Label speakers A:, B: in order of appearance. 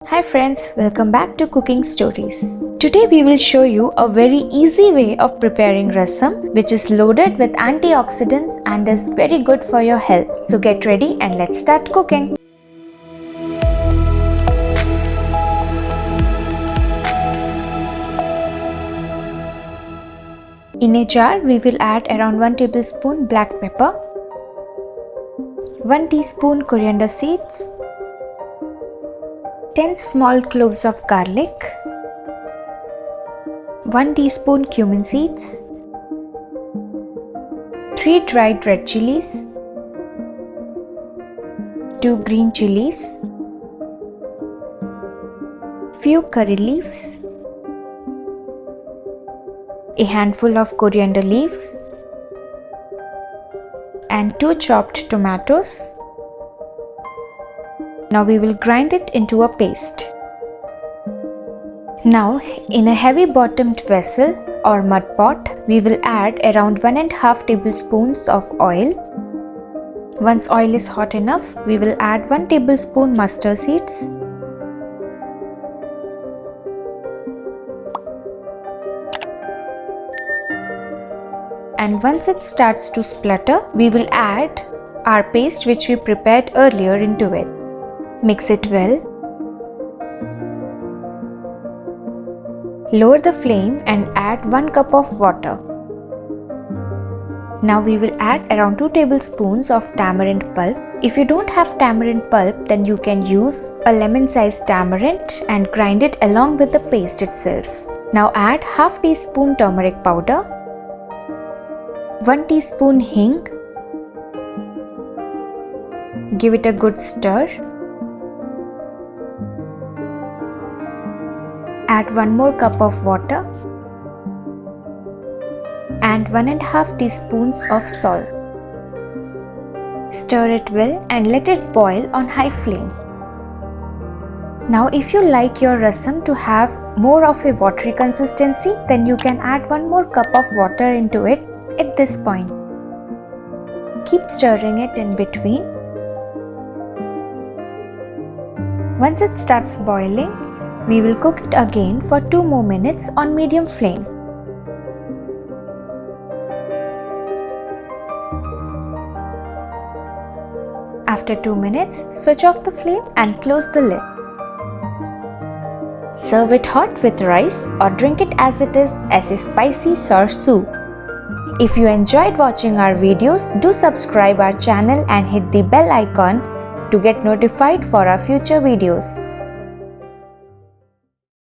A: Hi friends, welcome back to Cooking Stories. Today we will show you a very easy way of preparing rasam, which is loaded with antioxidants and is very good for your health. So get ready and let's start cooking. In a jar, we will add around 1 tablespoon black pepper, 1 teaspoon coriander seeds, 10 small cloves of garlic, 1 teaspoon cumin seeds, 3 dried red chillies, 2 green chillies, few curry leaves, a handful of coriander leaves, and 2 chopped tomatoes. Now we will grind it into a paste. Now in a heavy bottomed vessel or mud pot, we will add around 1.5 tablespoons of oil. Once oil is hot enough, we will add 1 tablespoon mustard seeds, and once it starts to splutter, we will add our paste which we prepared earlier into it. Mix it well. Lower the flame and add 1 cup of water. Now we will add around 2 tablespoons of tamarind pulp. If you don't have tamarind pulp, then you can use a lemon-sized tamarind and grind it along with the paste itself. Now add half teaspoon turmeric powder, 1 teaspoon hing. Give it a good stir. Add 1 more cup of water and 1.5 teaspoons of salt. Stir it well and let it boil on high flame. Now if you like your rasam to have more of a watery consistency, then you can add 1 more cup of water into it at this point. Keep stirring it in between. Once it starts boiling, we will cook it again for 2 more minutes on medium flame. After 2 minutes, switch off the flame and close the lid. Serve it hot with rice or drink it as it is as a spicy sour soup. If you enjoyed watching our videos, do subscribe our channel and hit the bell icon to get notified for our future videos.